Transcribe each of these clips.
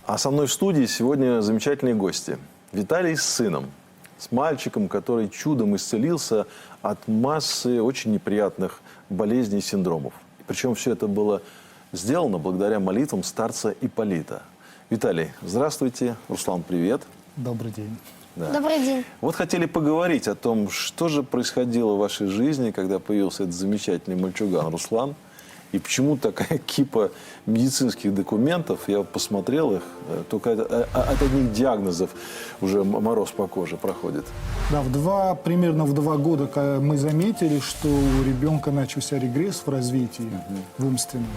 А со мной в студии сегодня замечательные гости. Виталий с сыном, с мальчиком, который чудом исцелился от массы очень неприятных болезней и синдромов. Причем все это было сделано благодаря молитвам старца Ипполита. Виталий, здравствуйте. Руслан, привет. Добрый день. Да. Добрый день. Вот хотели поговорить о том, что же происходило в вашей жизни, когда появился этот замечательный мальчуган Руслан. И почему такая кипа медицинских документов, я посмотрел их, только от одних диагнозов уже мороз по коже проходит. Да, примерно в 2 года мы заметили, что у ребенка начался регресс в развитии, в умственном.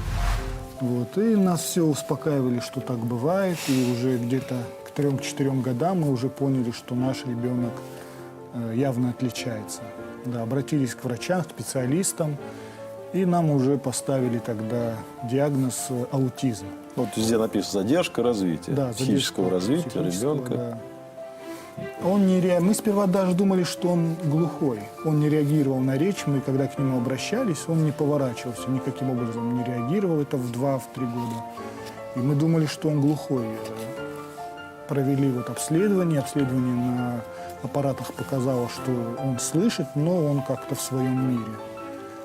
Вот, и нас все успокаивали, что так бывает, и уже где-то к 3-4 годам мы уже поняли, что наш ребенок явно отличается. Да, обратились к врачам, к специалистам, и нам уже поставили тогда диагноз аутизм. Вот везде написано задержка развития, Да, психического развития ребенка. Да. Мы сперва даже думали, что он глухой. Он не реагировал на речь. Мы, когда к нему обращались, он не поворачивался, никаким образом не реагировал. Это в 2-3 года. И мы думали, что он глухой. Провели вот обследование. Обследование на аппаратах показало, что он слышит, но он как-то в своем мире.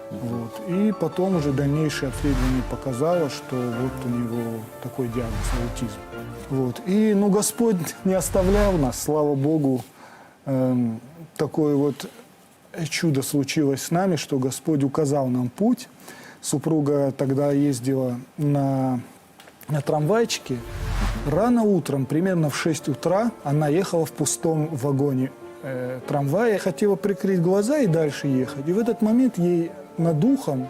Вот. И потом уже дальнейшее обследование показало, что вот у него такой диагноз – аутизм. Вот. И Господь не оставлял нас, слава Богу. Такое вот чудо случилось с нами, что Господь указал нам путь. Супруга тогда ездила на трамвайчике. Рано утром, примерно в 6 утра, она ехала в пустом вагоне трамвая, хотела прикрыть глаза и дальше ехать. И в этот момент ей над ухом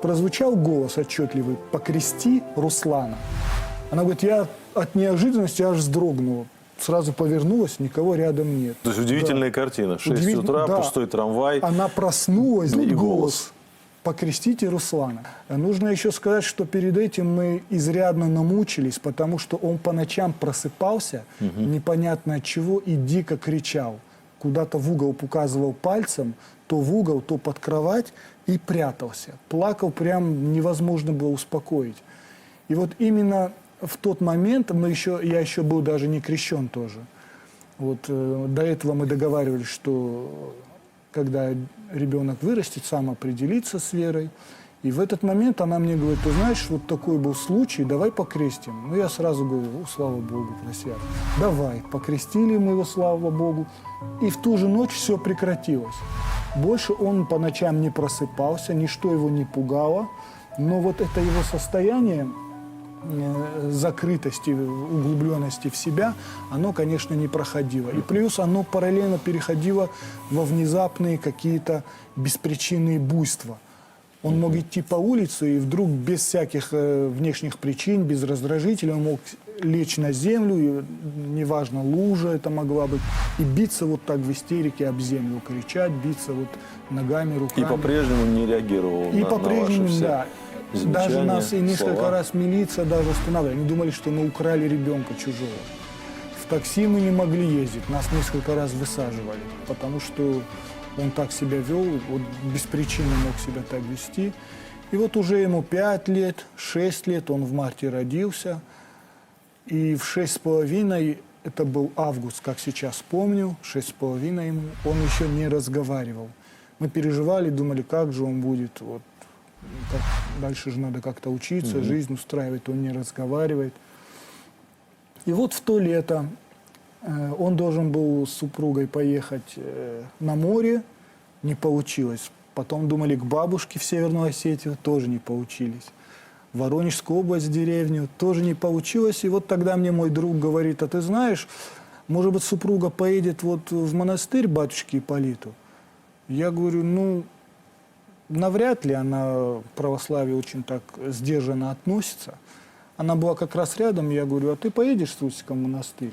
прозвучал голос отчетливый: «Покрести Руслана». Она говорит, я от неожиданности аж вздрогнула. Сразу повернулась, никого рядом нет. То есть удивительная картина. 6 утра, да. пустой трамвай. Она проснулась, И голос: «Покрестите Руслана». Нужно еще сказать, что перед этим мы изрядно намучились, потому что он по ночам просыпался, непонятно от чего, и дико кричал. Куда-то в угол указывал пальцем, то в угол, то под кровать, и прятался. Плакал, прям невозможно было успокоить. И вот именно в тот момент я еще был даже не крещен тоже. Вот, до этого мы договаривались, что когда ребенок вырастет, сам определится с верой. И в этот момент она мне говорит, ты знаешь, вот такой был случай, давай покрестим. Ну, я сразу говорю, слава Богу, просят. Давай, покрестили мы его, слава Богу. И в ту же ночь все прекратилось. Больше он по ночам не просыпался, ничто его не пугало. Но вот это его состояние закрытости, углубленности в себя, оно, конечно, не проходило. И плюс оно параллельно переходило во внезапные какие-то беспричинные буйства. Он мог идти по улице, и вдруг без всяких внешних причин, без раздражителя, он мог лечь на землю, и, неважно, лужа это могла быть, и биться вот так в истерике об землю, кричать, биться вот ногами, руками. И по-прежнему не реагировал И на по-прежнему, ваши все да. замечания, Даже нас и несколько слова. раз милиция даже останавливала. Они думали, что мы украли ребенка чужого. В такси мы не могли ездить, нас несколько раз высаживали, потому что он так себя вел, вот без причины мог себя так вести. И вот уже ему 5 лет, 6 лет, он в марте родился. И в 6,5, это был август, как сейчас помню, 6,5 ему, он еще не разговаривал. Мы переживали, думали, как же он будет, вот, как, дальше же надо как-то учиться, жизнь устраивать, он не разговаривает. И вот в то лето он должен был с супругой поехать на море, не получилось. Потом думали к бабушке в Северную Осетию, тоже не получились. В Воронежскую область, деревню, тоже не получилось. И вот тогда мне мой друг говорит, а ты знаешь, может быть, супруга поедет вот в монастырь батюшке Ипполиту? Я говорю, навряд ли, она к православию очень так сдержанно относится. Она была как раз рядом, я говорю, а ты поедешь с Русиком в монастырь?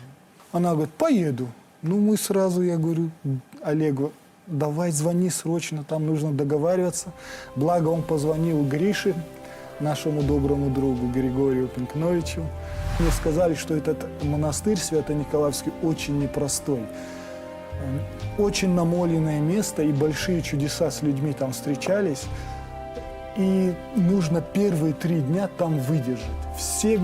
Она говорит, поеду. Мы сразу, я говорю, Олегу, давай звони срочно, там нужно договариваться. Благо он позвонил Грише, нашему доброму другу Григорию Пинкновичу. Мне сказали, что этот монастырь Свято-Николаевский очень непростой. Очень намоленное место, и большие чудеса с людьми там встречались. И нужно первые 3 дня там выдержать. Все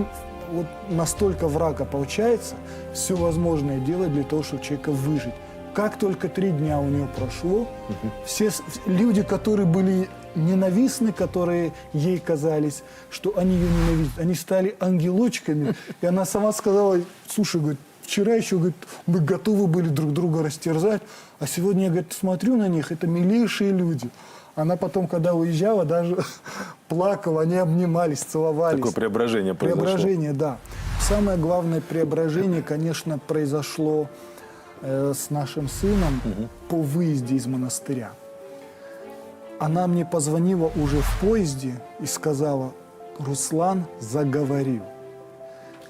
вот настолько врага получается все возможное делать для того, чтобы человека выжить. Как только 3 дня у него прошло, все люди, которые были ненавистны, которые ей казались, что они ее ненавидят, они стали ангелочками. И она сама сказала, слушай, говорит, вчера еще, говорит, мы готовы были друг друга растерзать, а сегодня я, говорит, смотрю на них, это милейшие люди. Она потом, когда уезжала, даже плакала, они обнимались, целовались. Такое преображение произошло. Преображение, да. Самое главное преображение, конечно, произошло с нашим сыном по выезде из монастыря. Она мне позвонила уже в поезде и сказала, Руслан заговорил.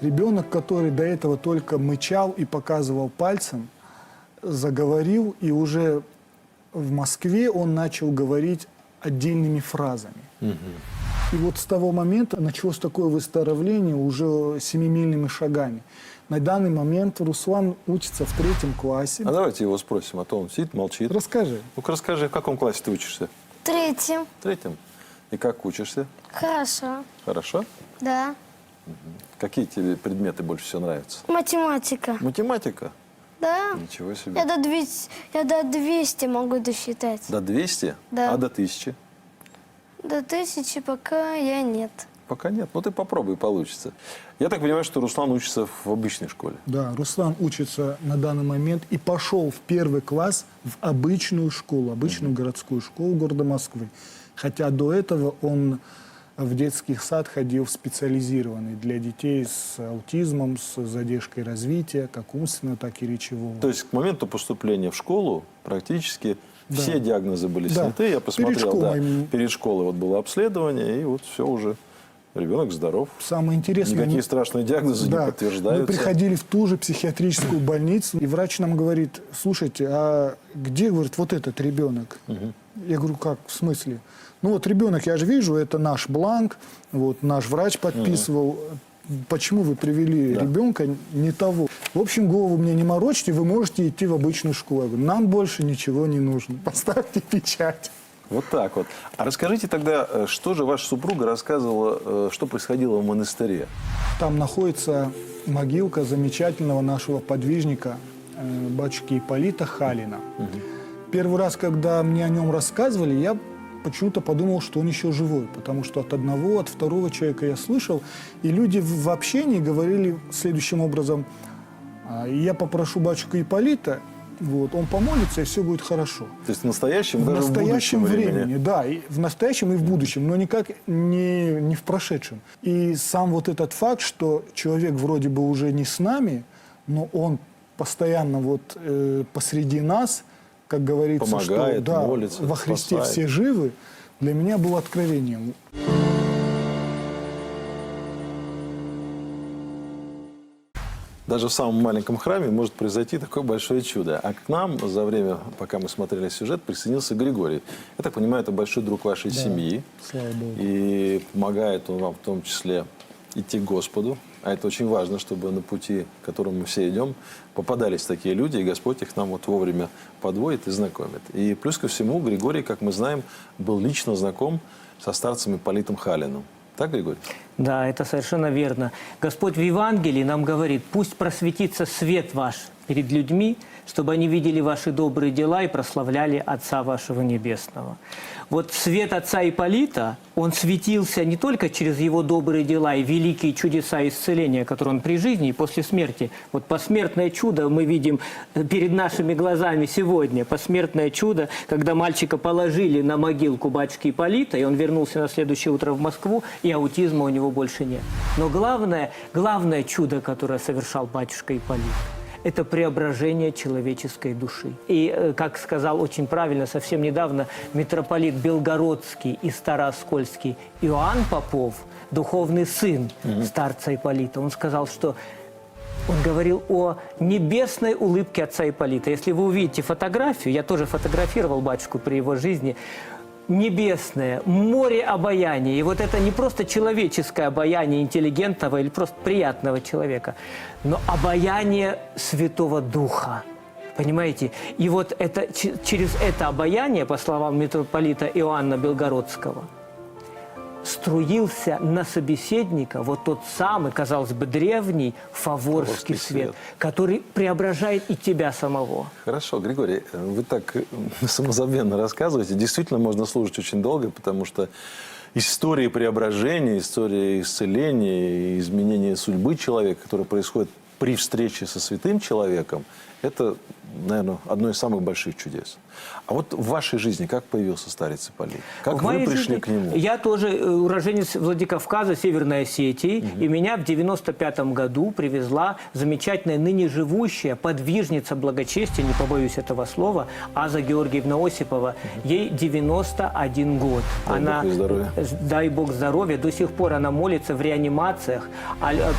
Ребенок, который до этого только мычал и показывал пальцем, заговорил, и уже в Москве он начал говорить отдельными фразами. И вот с того момента началось такое выздоровление уже семимильными шагами. На данный момент Руслан учится в 3 классе. А давайте его спросим, а то он сидит, молчит. Расскажи. Ну-ка расскажи, в каком классе ты учишься? В 3. В 3. И как учишься? Хорошо. Хорошо? Да. Какие тебе предметы больше всего нравятся? Математика. Математика? Да. Ничего себе. Я до 200 могу досчитать. До 200? Да. А до 1000? До 1000 пока я нет. Пока нет. Ну ты попробуй, получится. Я так понимаю, что Руслан учится в обычной школе. Да, Руслан учится на данный момент и пошел в 1 класс в обычную школу, обычную городскую школу города Москвы. Хотя до этого он в детский сад ходил в специализированный для детей с аутизмом, с задержкой развития, как умственного, так и речевого. То есть к моменту поступления в школу практически все диагнозы были Да. сняты. Я посмотрел, Перед школой. перед школой вот было обследование, и вот все уже. Ребенок здоров. Самое интересное... Никакие страшные диагнозы не подтверждаются. Мы приходили в ту же психиатрическую больницу, и врач нам говорит, слушайте, а где, говорит, вот этот ребенок? Я говорю, как, в смысле? Ну вот ребенок, я же вижу, это наш бланк, вот наш врач подписывал. Почему вы привели ребенка не того? В общем, голову мне не морочьте, вы можете идти в обычную школу. Я говорю, нам больше ничего не нужно. Поставьте печать. Вот так вот. А расскажите тогда, что же ваша супруга рассказывала, что происходило в монастыре? Там находится могилка замечательного нашего подвижника, батюшки Ипполита Халина. Первый раз, когда мне о нем рассказывали, я почему-то подумал, что он еще живой, потому что от одного, от второго человека я слышал, и люди в общении говорили следующим образом: я попрошу батюшку Ипполита, вот, он помолится, и все будет хорошо. То есть в настоящем, В даже настоящем в будущем времени, да, и в настоящем и в будущем, но никак не в прошедшем. И сам вот этот факт, что человек вроде бы уже не с нами, но он постоянно вот посреди нас, как говорится, помогает, что молится, во Христе спасает. все живы, для меня было откровением. Даже в самом маленьком храме может произойти такое большое чудо. А к нам за время, пока мы смотрели сюжет, присоединился Григорий. Я так понимаю, это большой друг вашей семьи. Слава Богу. И помогает он вам в том числе идти к Господу. А это очень важно, чтобы на пути, к которому мы все идем, попадались такие люди, и Господь их нам вот вовремя подводит и знакомит. И плюс ко всему, Григорий, как мы знаем, был лично знаком со старцем Ипполитом Халиным. Так, Григорий? Да, это совершенно верно. Господь в Евангелии нам говорит: пусть просветится свет ваш перед людьми, чтобы они видели ваши добрые дела и прославляли Отца вашего Небесного. Вот свет отца Ипполита, он светился не только через его добрые дела и великие чудеса исцеления, которые он при жизни и после смерти. Вот посмертное чудо мы видим перед нашими глазами сегодня. Посмертное чудо, когда мальчика положили на могилку батюшки Ипполита, и он вернулся на следующее утро в Москву, и аутизма у него больше нет. Но главное чудо, которое совершал батюшка Ипполит, это преображение человеческой души. И, как сказал очень правильно совсем недавно митрополит Белгородский и Старооскольский Иоанн Попов, духовный сын старца Ипполита, он сказал, что он говорил о небесной улыбке отца Ипполита. Если вы увидите фотографию, я тоже фотографировал батюшку при его жизни, небесное, море обаяния. И вот это не просто человеческое обаяние интеллигентного или просто приятного человека, но обаяние Святого Духа. Понимаете? И вот это, через это обаяние, по словам митрополита Иоанна Белгородского, струился на собеседника вот тот самый, казалось бы, древний фаворский свет, который преображает и тебя самого. Хорошо, Григорий, вы так самозабвенно рассказываете. Действительно, можно слушать очень долго, потому что истории преображения, история исцеления, изменения судьбы человека, которая происходит при встрече со святым человеком, это, наверное, одно из самых больших чудес. А вот в вашей жизни как появился старец Ипполит? Как В вы моей пришли жизни к нему? Я тоже уроженец Владикавказа, Северной Осетии, и меня в 95-м году привезла замечательная ныне живущая подвижница благочестия, не побоюсь этого слова, Аза Георгиевна Осипова. Ей 91 год. Дай Бог ей здоровья. Дай Бог здоровья. До сих пор она молится в реанимациях,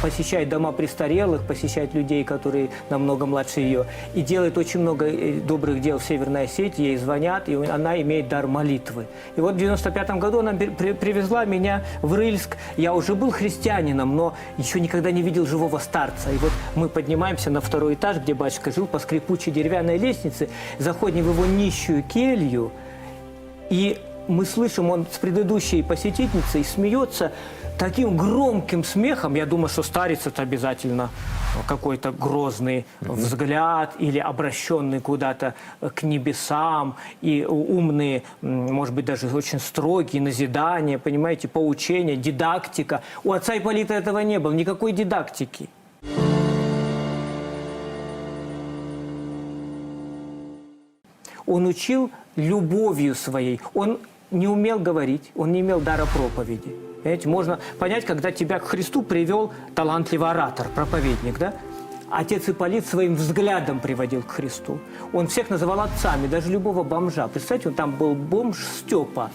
посещает дома престарелых, посещает людей, которые намного младше ее, и делает очень много добрых дел в Северной Осетии. Ей звонят, и она имеет дар молитвы. И вот в 95-м году она привезла меня в Рыльск. Я уже был христианином, но еще никогда не видел живого старца. И вот мы поднимаемся на второй этаж, где батюшка жил, по скрипучей деревянной лестнице, заходим в его нищую келью, и мы слышим, он с предыдущей посетительницей смеется таким громким смехом. Я думаю, что старец это обязательно какой-то грозный взгляд или обращенный куда-то к небесам, и умные, может быть, даже очень строгие назидания, понимаете, поучения, дидактика. У отца Ипполита этого не было, никакой дидактики. Он учил любовью своей. Он не умел говорить, он не имел дара проповеди. Понимаете, можно понять, когда тебя к Христу привел талантливый оратор, проповедник, да? Отец Ипполит своим взглядом приводил к Христу. Он всех называл отцами, даже любого бомжа. Представьте, он там был бомж Степа.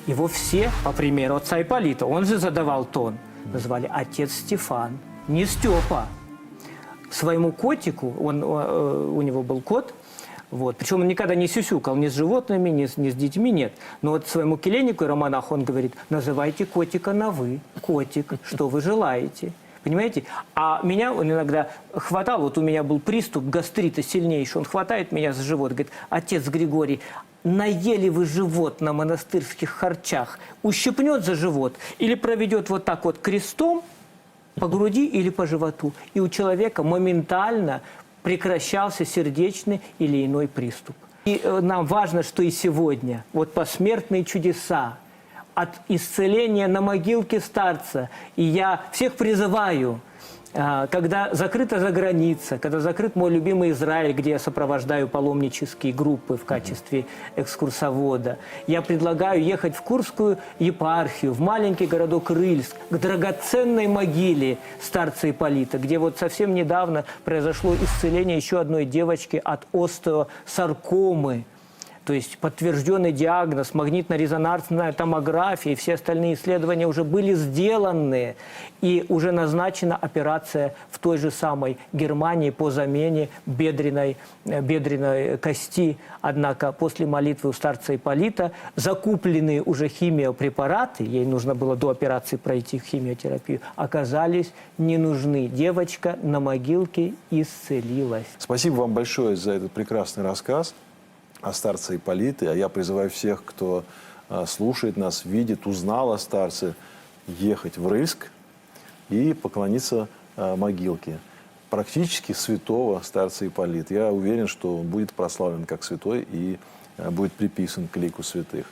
Его все, по примеру отца Ипполита, он же задавал тон, назвали отец Стефан, не Степа. Своему котику, у него был кот, вот. Причем он никогда не сюсюкал ни с животными, ни с детьми, нет. Но вот своему келейнику и романаху он говорит: называйте котика на «вы». Котик, что вы желаете? Понимаете? А меня он иногда хватал, вот у меня был приступ гастрита сильнейший, он хватает меня за живот, говорит: отец Григорий, наели вы живот на монастырских харчах, ущипнет за живот или проведет вот так вот крестом по груди или по животу. И у человека моментально прекращался сердечный или иной приступ. И нам важно, что и сегодня вот посмертные чудеса от исцеления на могилке старца. И я всех призываю, когда закрыта заграница, когда закрыт мой любимый Израиль, где я сопровождаю паломнические группы в качестве экскурсовода, я предлагаю ехать в Курскую епархию, в маленький городок Рыльск, к драгоценной могиле старца Ипполита, где вот совсем недавно произошло исцеление еще одной девочки от остеосаркомы. То есть подтвержденный диагноз, магнитно-резонансная томография и все остальные исследования уже были сделаны. И уже назначена операция в той же самой Германии по замене бедренной кости. Однако после молитвы у старца Ипполита закупленные уже химиопрепараты, ей нужно было до операции пройти химиотерапию, оказались не нужны. Девочка на могилке исцелилась. Спасибо вам большое за этот прекрасный рассказ о старце Ипполите. А я призываю всех, кто слушает нас, видит, узнал о старце, ехать в Рыльск и поклониться могилке практически святого старца Ипполита. Я уверен, что он будет прославлен как святой и будет приписан к лику святых.